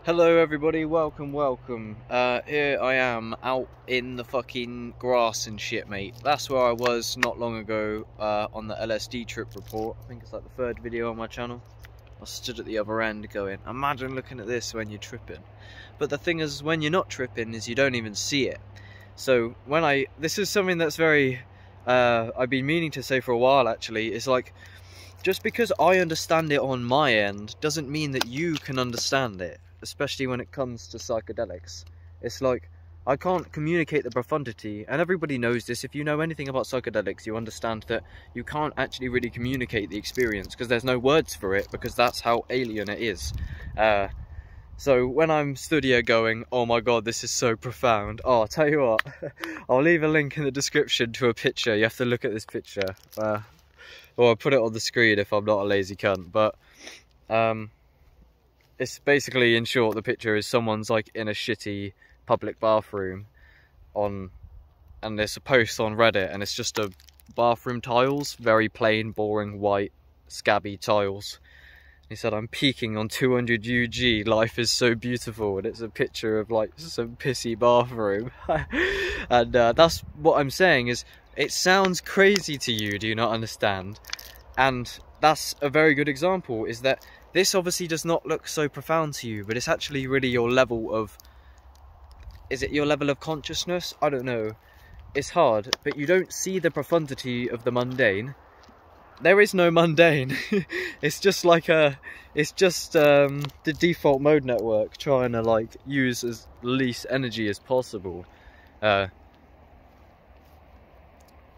Hello everybody, welcome. Here I am out in the fucking grass and shit, mate. That's where I was not long ago on the LSD trip report. I think it's like the third video on my channel. I stood at the other end going, imagine looking at this when you're tripping. But the thing is, when you're not tripping is you don't even see it. So this is something that's very, I've been meaning to say for a while actually, it's like, just because I understand it on my end doesn't mean that you can understand it, especially when it comes to psychedelics. It's like, I can't communicate the profundity, and everybody knows this. If you know anything about psychedelics, you understand that you can't actually really communicate the experience because there's no words for it, because that's how alien it is. So when I'm stood here going, oh my god, this is so profound. Oh, I'll tell you what, I'll leave a link in the description to a picture. You have to look at this picture. Or I'll put it on the screen if I'm not a lazy cunt, but it's basically, in short, the picture is someone's like in a shitty public bathroom and there's a post on Reddit and it's just a bathroom tiles, very plain, boring, white, scabby tiles. He said, I'm peaking on 200 UG, life is so beautiful, and it's a picture of like some pissy bathroom. And that's what I'm saying is, it sounds crazy to you, do you not understand? And that's a very good example, is that this obviously does not look so profound to you, but it's actually really your level of... Is it your level of consciousness? I don't know. It's hard, but you don't see the profundity of the mundane. There is no mundane. It's just like it's just the default mode network trying to like use as least energy as possible.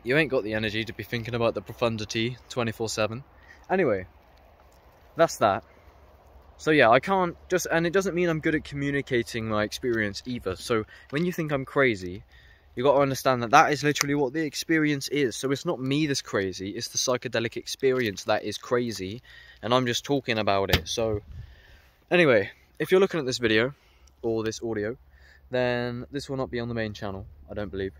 You ain't got the energy to be thinking about the profundity 24/7. Anyway, that's that. So yeah, I can't just, and it doesn't mean I'm good at communicating my experience either. So when you think I'm crazy, you got to understand that that is literally what the experience is. So it's not me that's crazy, it's the psychedelic experience that is crazy, and I'm just talking about it. So anyway, if you're looking at this video, or this audio, then this will not be on the main channel, I don't believe.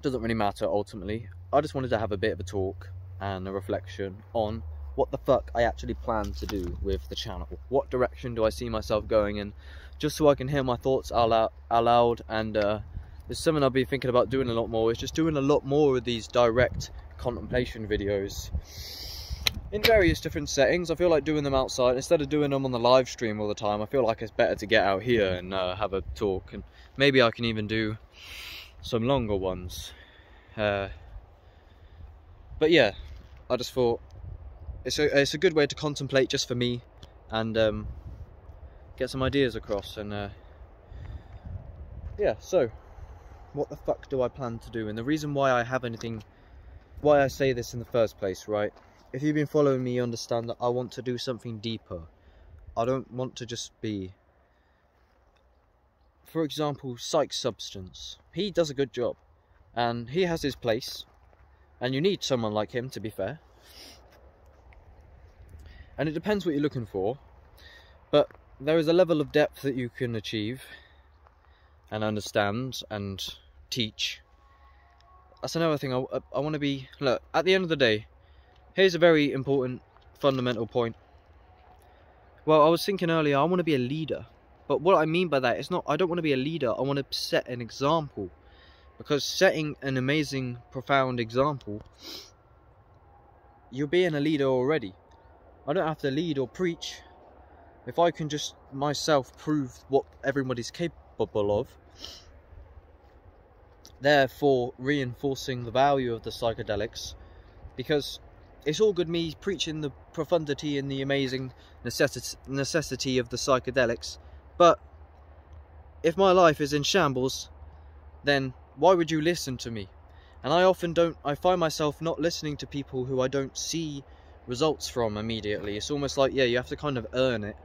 Doesn't really matter ultimately. I just wanted to have a bit of a talk and a reflection on what the fuck I actually plan to do with the channel. What direction do I see myself going in, just so I can hear my thoughts out loud. And there's something I've been thinking about doing a lot more, is just doing a lot more of these direct contemplation videos in various different settings. I feel like doing them outside instead of doing them on the live stream all the time. I feel like it's better to get out here and have a talk, and maybe I can even do some longer ones. But yeah, I just thought it's a good way to contemplate just for me, and get some ideas across. And yeah, so what the fuck do I plan to do? And the reason why I say this in the first place, right? If you've been following me, you understand that I want to do something deeper. I don't want to just be, for example, Psych Substance. He does a good job, and he has his place, and you need someone like him, to be fair. And it depends what you're looking for, but there is a level of depth that you can achieve and understand and teach. That's another thing I want to be. Look, at the end of the day, here's a very important fundamental point. Well, I was thinking earlier, I want to be a leader. But what I mean by that is not, I don't want to be a leader, I want to set an example. Because setting an amazing, profound example, you're being a leader already. I don't have to lead or preach. If I can just myself prove what everybody's capable of, therefore reinforcing the value of the psychedelics, because it's all good me preaching the profundity and the amazing necessity of the psychedelics, but if my life is in shambles, then why would you listen to me? And I find myself not listening to people who I don't see results from immediately. It's almost like, yeah, you have to kind of earn it,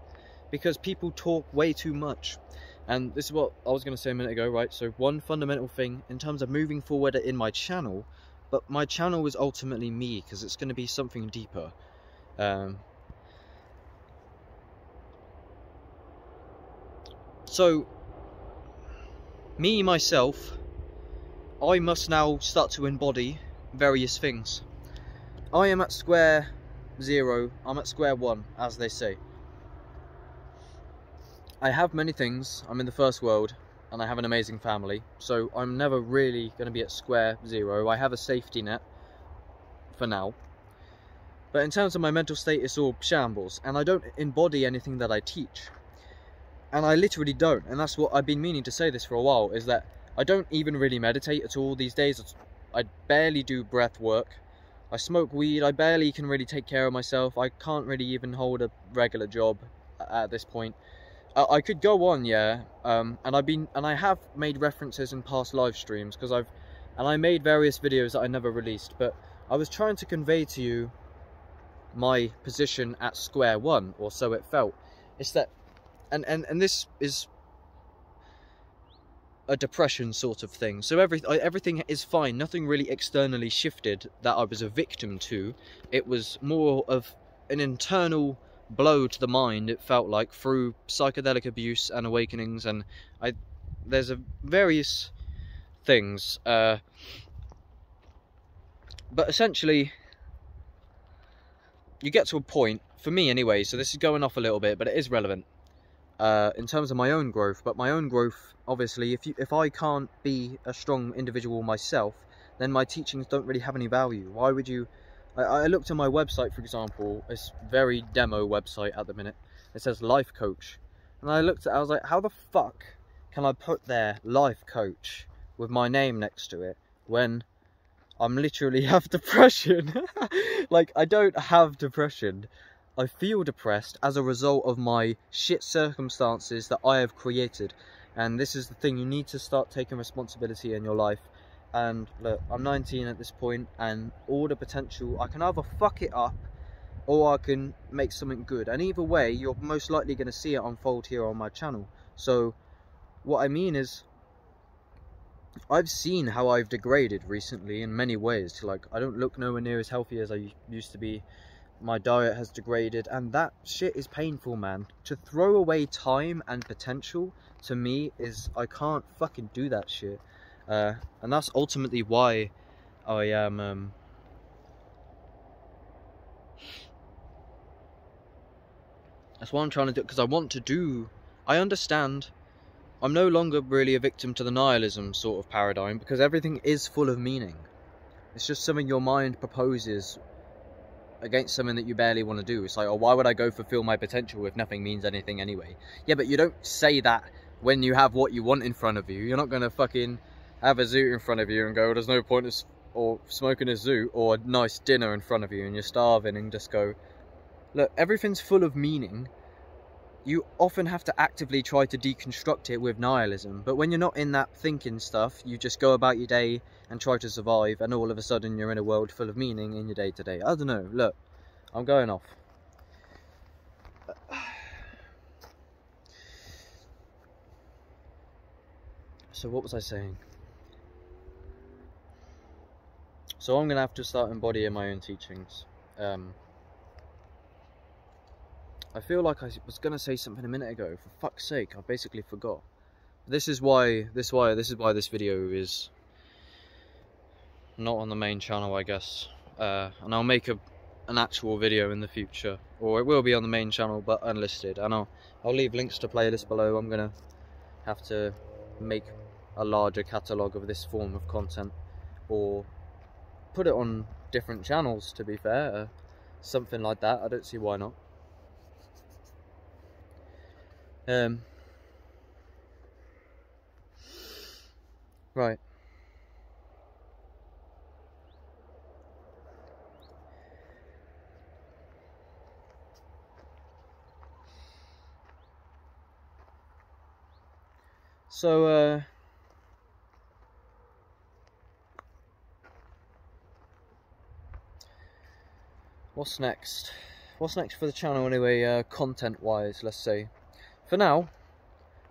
because people talk way too much. And this is what I was going to say a minute ago, right? So one fundamental thing in terms of moving forward in my channel, but my channel is ultimately me, because it's going to be something deeper. So, me, myself, I must now start to embody various things. I am at square zero, I'm at square one, as they say. I have many things. I'm in the first world, and I have an amazing family, so I'm never really going to be at square zero. I have a safety net for now. But in terms of my mental state, it's all shambles, and I don't embody anything that I teach. And I literally don't, and that's what I've been meaning to say this for a while, is that I don't even really meditate at all these days. I barely do breath work. I smoke weed. I barely can really take care of myself. I can't really even hold a regular job at this point. I could go on, yeah, and I have made references in past live streams because I made various videos that I never released, but I was trying to convey to you my position at square one, or so it felt. It's that, and this is a depression sort of thing. So everything is fine. Nothing really externally shifted that I was a victim to. It was more of an internal blow to the mind, it felt like, through psychedelic abuse and awakenings, and there's various things, but essentially you get to a point, for me anyway, so this is going off a little bit, but it is relevant in terms of my own growth. But my own growth, obviously, if I can't be a strong individual myself, then my teachings don't really have any value. Why would you... I looked at my website, for example, it's very demo website at the minute. It says life coach. And I looked at it, I was like, how the fuck can I put there life coach with my name next to it when I'm literally have depression? Like, I don't have depression. I feel depressed as a result of my shit circumstances that I have created. And this is the thing, you need to start taking responsibility in your life. And look, I'm 19 at this point, and all the potential, I can either fuck it up or I can make something good, and either way you're most likely going to see it unfold here on my channel. So what I mean is, I've seen how I've degraded recently in many ways. Like, I don't look nowhere near as healthy as I used to be. My diet has degraded, and that shit is painful, man. To throw away time and potential, to me, is, I can't fucking do that shit. And that's ultimately why I am that's what I'm trying to do, because I want to do... I understand I'm no longer really a victim to the nihilism sort of paradigm, because everything is full of meaning. It's just something your mind proposes against something that you barely want to do. It's like, oh, why would I go fulfill my potential if nothing means anything anyway? Yeah, but you don't say that when you have what you want in front of you. You're not going to fucking have a zoot in front of you and go, there's no point in smoking a zoot, or a nice dinner in front of you and you're starving, and just go, look, everything's full of meaning. You often have to actively try to deconstruct it with nihilism, but when you're not in that thinking stuff, you just go about your day and try to survive, and all of a sudden you're in a world full of meaning in your day-to-day. I don't know, look, I'm going off. So what was I saying? So I'm going to have to start embodying my own teachings. I feel like I was going to say something a minute ago. For fuck's sake, I basically forgot. This is why this video is not on the main channel, I guess. And I'll make an actual video in the future, or it will be on the main channel but unlisted. And I'll leave links to playlists below. I'm going to have to make a larger catalogue of this form of content, or put it on different channels, to be fair. Something like that, I don't see why not. Right. So, what's next? What's next for the channel anyway, content-wise, let's say? For now,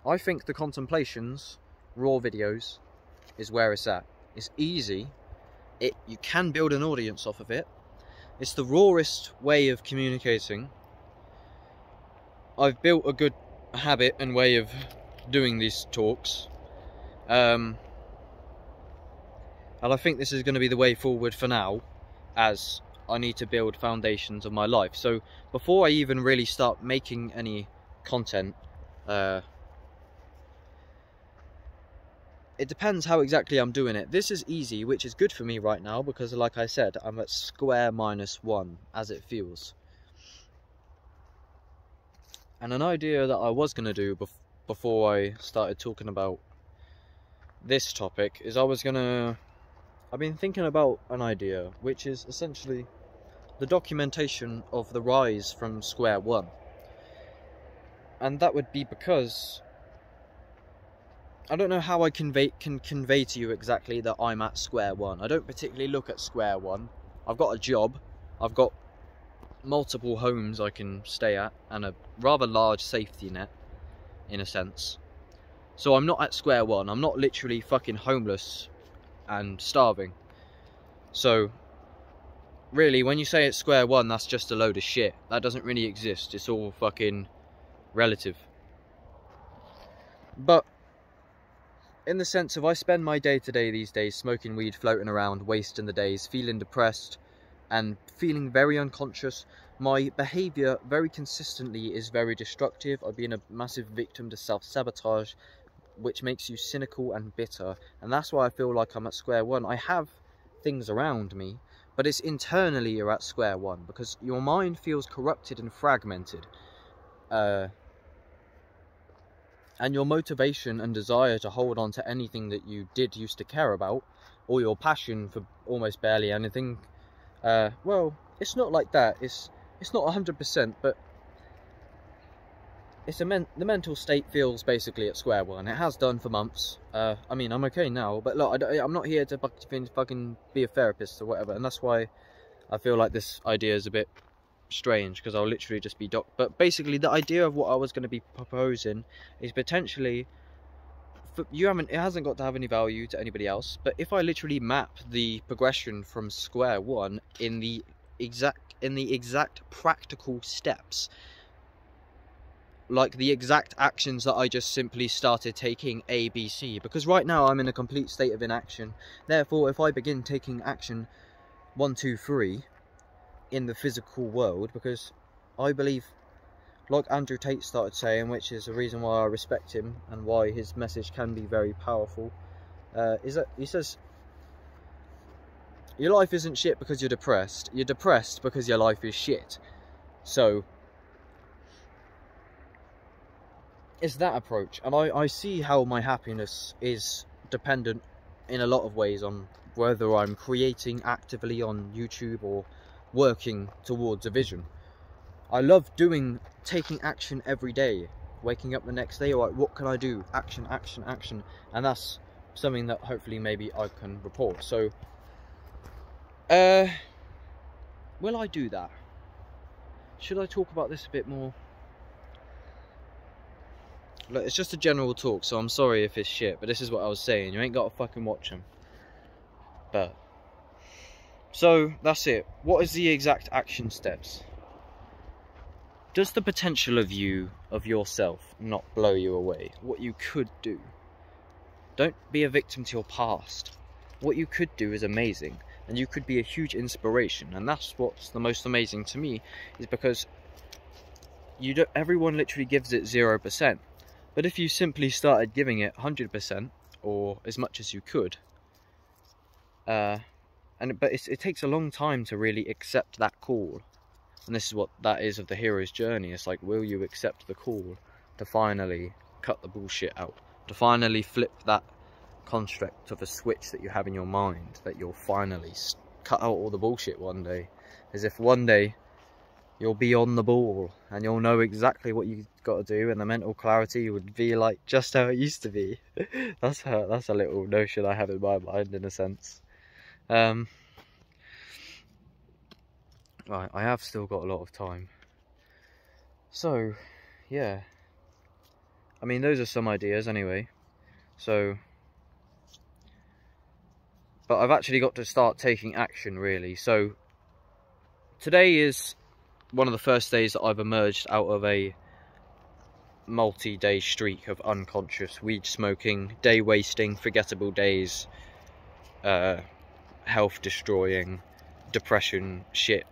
I think the Contemplations raw videos is where it's at. It's easy. You can build an audience off of it. It's the rawest way of communicating. I've built a good habit and way of doing these talks. And I think this is going to be the way forward for now, as I need to build foundations of my life. So before I even really start making any content, It depends how exactly I'm doing it. This is easy, which is good for me right now, because like I said, I'm at square -1, as it feels. And an idea that I was going to do before I started talking about this topic is I've been thinking about an idea, which is essentially the documentation of the rise from square one. And that would be because I don't know how I can convey to you exactly that I'm at square one. I don't particularly look at square one. I've got a job, I've got multiple homes I can stay at, and a rather large safety net, in a sense. So I'm not at square one. I'm not literally fucking homeless and starving. So really, when you say it's square one, that's just a load of shit. That doesn't really exist. It's all fucking relative. But in the sense of, I spend my day-to-day these days smoking weed, floating around, wasting the days, feeling depressed and feeling very unconscious. My behaviour very consistently is very destructive. I've been a massive victim to self-sabotage, which makes you cynical and bitter. And that's why I feel like I'm at square one. I have things around me, but it's internally you're at square one, because your mind feels corrupted and fragmented. And your motivation and desire to hold on to anything that you did used to care about, or your passion for almost barely anything, well, it's not like that. It's not 100%, but it's the mental state feels basically at square one. It has done for months. I mean, I'm okay now, but look, I'm not here to fucking be a therapist or whatever, and that's why I feel like this idea is a bit strange, because I'll literally just be but basically the idea of what I was going to be proposing is potentially, it hasn't got to have any value to anybody else, but if I literally map the progression from square one in the exact practical steps, like the exact actions that I just simply started taking, A, B, C, because right now I'm in a complete state of inaction. Therefore, if I begin taking action 1, 2, 3 in the physical world, because I believe, like Andrew Tate started saying, which is the reason why I respect him and why his message can be very powerful, is that he says, your life isn't shit because you're depressed because your life is shit. So it's that approach, and I see how my happiness is dependent in a lot of ways on whether I'm creating actively on YouTube or working towards a vision. I love taking action every day, waking up the next day, like, what can I do? Action, action, action. And that's something that hopefully maybe I can report. So, will I do that? Should I talk about this a bit more? Look, it's just a general talk, so I'm sorry if it's shit, but this is what I was saying. You ain't got to fucking watch them. But so that's it. What is the exact action steps? Does the potential of yourself not blow you away? What you could do. Don't be a victim to your past. What you could do is amazing, and you could be a huge inspiration. And that's what's the most amazing to me, is because everyone literally gives it 0%. But if you simply started giving it 100%, or as much as you could, but it takes a long time to really accept that call. And this is what that is of the hero's journey. It's like, will you accept the call to finally cut the bullshit out? To finally flip that construct of a switch that you have in your mind, that you'll finally cut out all the bullshit one day. As if one day you'll be on the ball and you'll know exactly what you've got to do, and the mental clarity would be like just how it used to be. That's a little notion I have in my mind, in a sense. Right, I have still got a lot of time. So, yeah. I mean, those are some ideas anyway. So, but I've actually got to start taking action, really. So, today is one of the first days that I've emerged out of a multi-day streak of unconscious weed smoking, day wasting, forgettable days, health destroying, depression shit.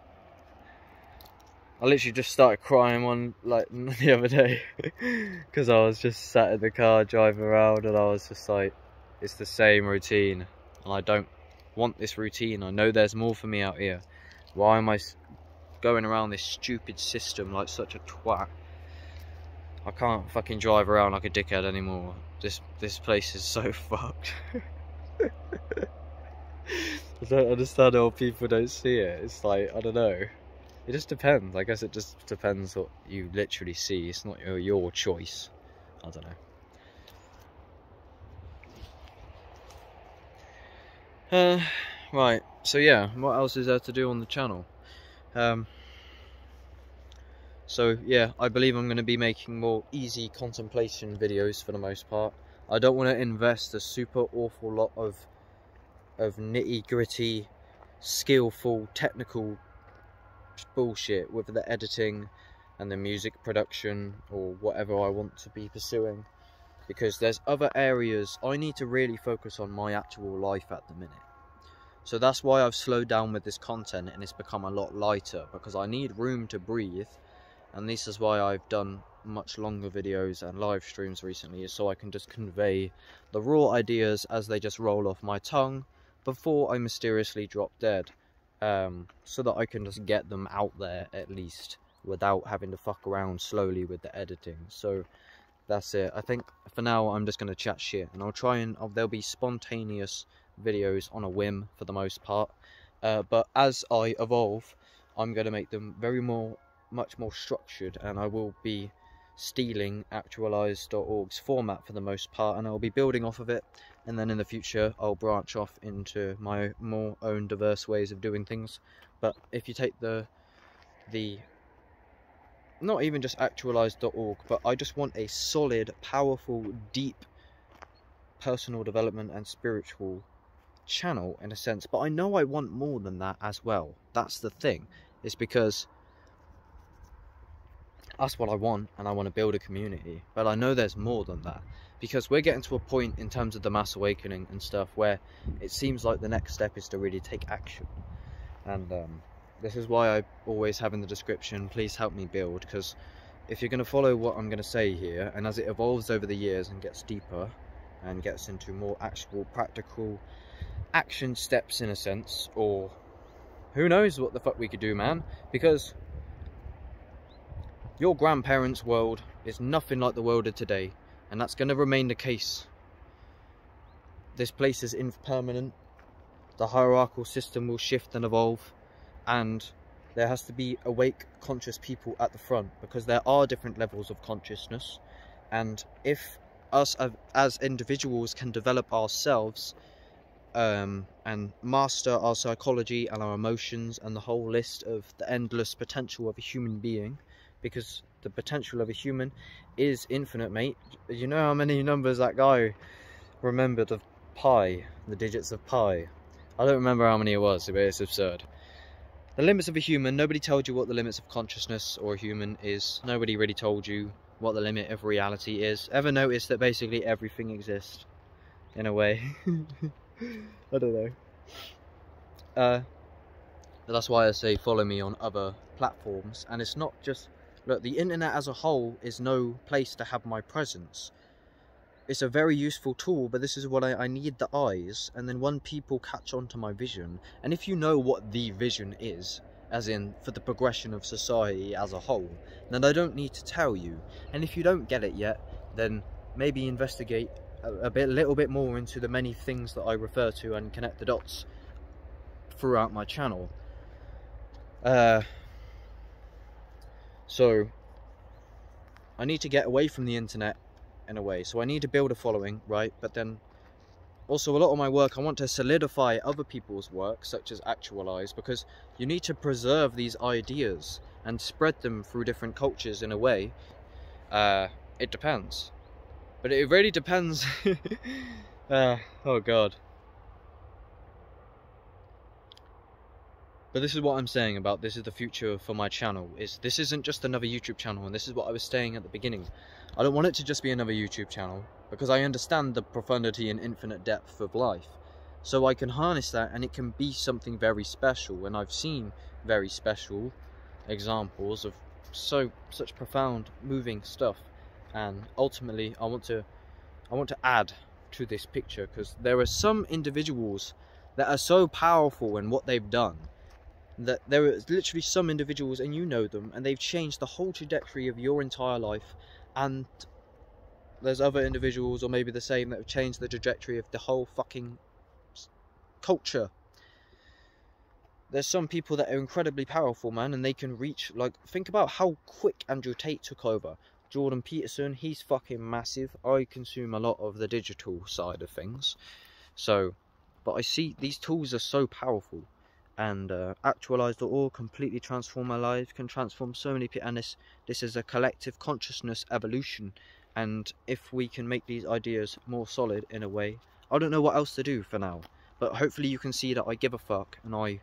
I literally just started crying one like the other day because I was just sat in the car driving around and I was just like, it's the same routine and I don't want this routine. I know there's more for me out here. Why am I going around this stupid system like such a twat? I can't fucking drive around like a dickhead anymore. This place is so fucked. I don't understand how people don't see it. It's like, I don't know. It just depends. I guess it just depends what you literally see. It's not your choice. I don't know. Right. So yeah, what else is there to do on the channel? So yeah, I believe I'm going to be making more easy contemplation videos for the most part. I don't want to invest a super awful lot of nitty-gritty, skillful, technical bullshit with the editing and the music production or whatever I want to be pursuing, because there's other areas I need to really focus on my actual life at the minute. So that's why I've slowed down with this content and it's become a lot lighter, because I need room to breathe. And this is why I've done much longer videos and live streams recently, is so I can just convey the raw ideas as they just roll off my tongue before I mysteriously drop dead. So that I can just get them out there at least without having to fuck around slowly with the editing. So that's it. I think for now I'm just going to chat shit, and I'll try and there'll be spontaneous videos on a whim for the most part. But as I evolve, I'm going to make them much more structured, and I will be stealing actualize.org's format for the most part, and I'll be building off of it, and then in the future I'll branch off into my more own diverse ways of doing things. But if you take the not even just actualize.org, but I just want a solid, powerful, deep personal development and spiritual channel in a sense, but I know I want more than that as well. That's the thing. It's because that's what I want, and I want to build a community, but I know there's more than that, because we're getting to a point in terms of the mass awakening and stuff where it seems like the next step is to really take action. And this is why I always have in the description, please help me build, because if you're going to follow what I'm going to say here, and as it evolves over the years and gets deeper and gets into more actual practical action steps in a sense, or who knows what the fuck we could do, man, because your grandparents' world is nothing like the world of today, and that's going to remain the case. This place is impermanent, the hierarchical system will shift and evolve, and there has to be awake, conscious people at the front, because there are different levels of consciousness, and if us as individuals can develop ourselves and master our psychology and our emotions and the whole list of the endless potential of a human being, because the potential of a human is infinite, mate. You know how many numbers that guy remembered of pi, the digits of pi? I don't remember how many it was, but it's absurd. The limits of a human, nobody told you what the limits of consciousness or a human is. Nobody really told you what the limit of reality is. Ever notice that basically everything exists, in a way? I don't know. But that's why I say follow me on other platforms, and it's not just... Look, the internet as a whole is no place to have my presence. It's a very useful tool, but this is what I need the eyes, and then when people catch on to my vision, and if you know what the vision is, as in for the progression of society as a whole, then I don't need to tell you. And if you don't get it yet, then maybe investigate a little bit more into the many things that I refer to and connect the dots throughout my channel. So I need to get away from the internet in a way, so I need to build a following, right? But then also a lot of my work, I want to solidify other people's work, such as Actualize, because you need to preserve these ideas and spread them through different cultures in a way. It depends, but it really depends. Oh god. But this is what I'm saying about this is the future for my channel. This isn't just another YouTube channel, and this is what I was saying at the beginning. I don't want it to just be another YouTube channel, because I understand the profundity and infinite depth of life. So I can harness that, and it can be something very special, and I've seen very special examples of such profound, moving stuff, and ultimately I want to add to this picture, because there are some individuals that are so powerful in what they've done, that there are literally some individuals, and you know them, and they've changed the whole trajectory of your entire life, and there's other individuals, or maybe the same, that have changed the trajectory of the whole fucking culture. There's some people that are incredibly powerful, man, and they can reach, like, think about how quick Andrew Tate took over. Jordan Peterson, he's fucking massive. I consume a lot of the digital side of things, so, but I see these tools are so powerful, and actualize.org completely transform my life, can transform so many people, and this is a collective consciousness evolution, and if we can make these ideas more solid in a way, I don't know what else to do for now, but hopefully you can see that I give a fuck, and I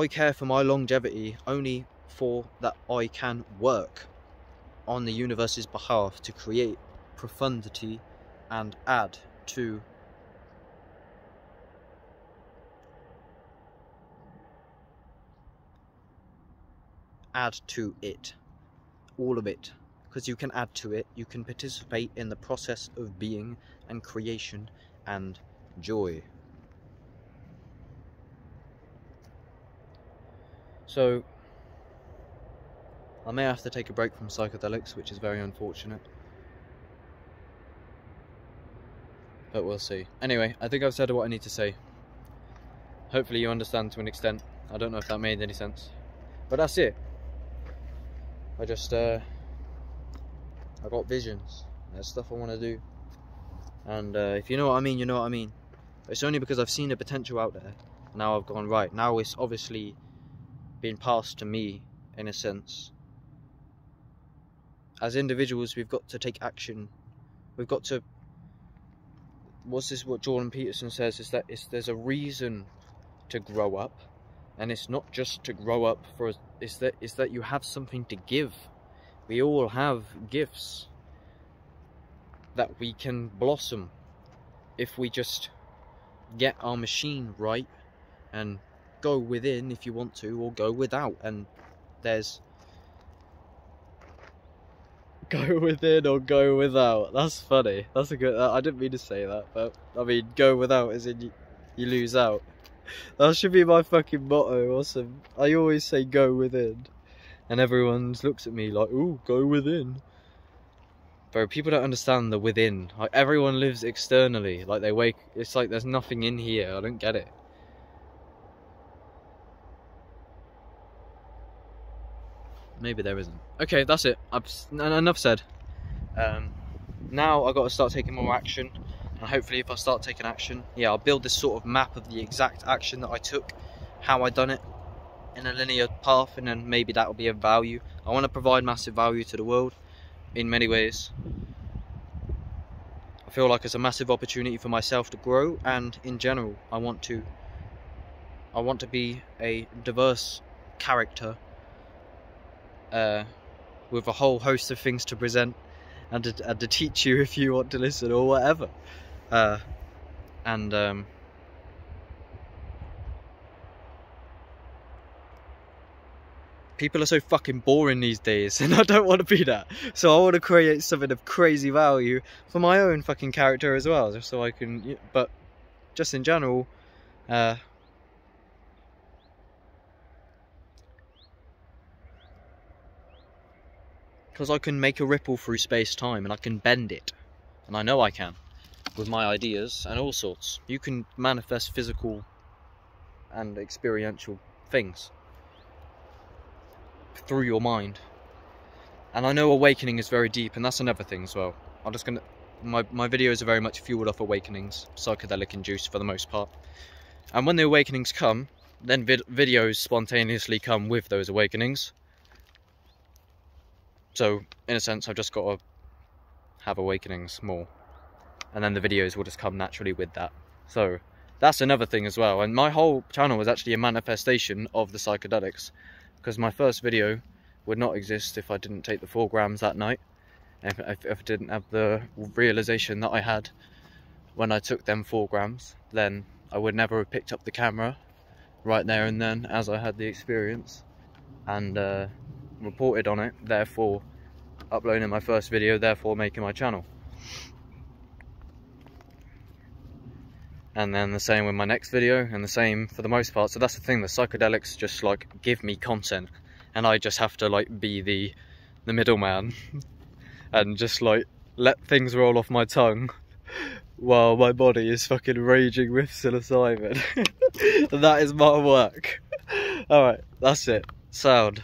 care for my longevity only for that I can work on the universe's behalf to create profundity and add to it, all of it, because you can add to it, you can participate in the process of being and creation and joy. So I may have to take a break from psychedelics, which is very unfortunate, but we'll see. Anyway, I think I've said what I need to say. Hopefully you understand to an extent. I don't know if that made any sense, but that's it. I just I got visions. There's stuff I want to do, and if you know what I mean, you know what I mean. It's only because I've seen the potential out there. Now I've gone, right, now it's obviously been passed to me, in a sense. As individuals, we've got to take action. We've got to, what's this, what Jordan Peterson says, is that there's a reason to grow up, and it's not just to grow up for, it's that you have something to give. We all have gifts that we can blossom if we just get our machine right and go within if you want to, or go without. And there's go within or go without. That's funny. That's a good, I didn't mean to say that, but I mean, go without as in you lose out. That should be my fucking motto. Awesome. I always say go within, and everyone looks at me like, ooh, go within. Bro, people don't understand the within. Like, everyone lives externally. Like, they wake, it's like there's nothing in here. I don't get it. Maybe there isn't. Okay, that's it. Enough said. Now I've got to start taking more action, and hopefully if I start taking action, yeah, I'll build this sort of map of the exact action that I took, how I done it, in a linear path, and then maybe that will be of value. I want to provide massive value to the world in many ways. I feel like it's a massive opportunity for myself to grow, and in general, I want to be a diverse character, with a whole host of things to present, and to teach you if you want to listen, or whatever. People are so fucking boring these days, and I don't want to be that. So I want to create something of crazy value for my own fucking character as well, just so I can, but just in general, because I can make a ripple through space-time, and I can bend it, and I know I can, with my ideas and all sorts. You can manifest physical and experiential things through your mind, and I know awakening is very deep, and that's another thing as well. I'm just gonna, my videos are very much fueled off awakenings, psychedelic induced for the most part, and when the awakenings come, then videos spontaneously come with those awakenings. So in a sense, I've just got to have awakenings more, and then the videos will just come naturally with that. So that's another thing as well, and my whole channel was actually a manifestation of the psychedelics, because my first video would not exist if I didn't take the 4 grams that night, and if I didn't have the realization that I had when I took them 4 grams, then I would never have picked up the camera right there and then as I had the experience, and reported on it, therefore uploading my first video, therefore making my channel. And then the same with my next video, and the same for the most part. So that's the thing, the psychedelics just like give me content, and I just have to like be the middleman and just like let things roll off my tongue while my body is fucking raging with psilocybin. And that is my work. Alright, that's it. Sound.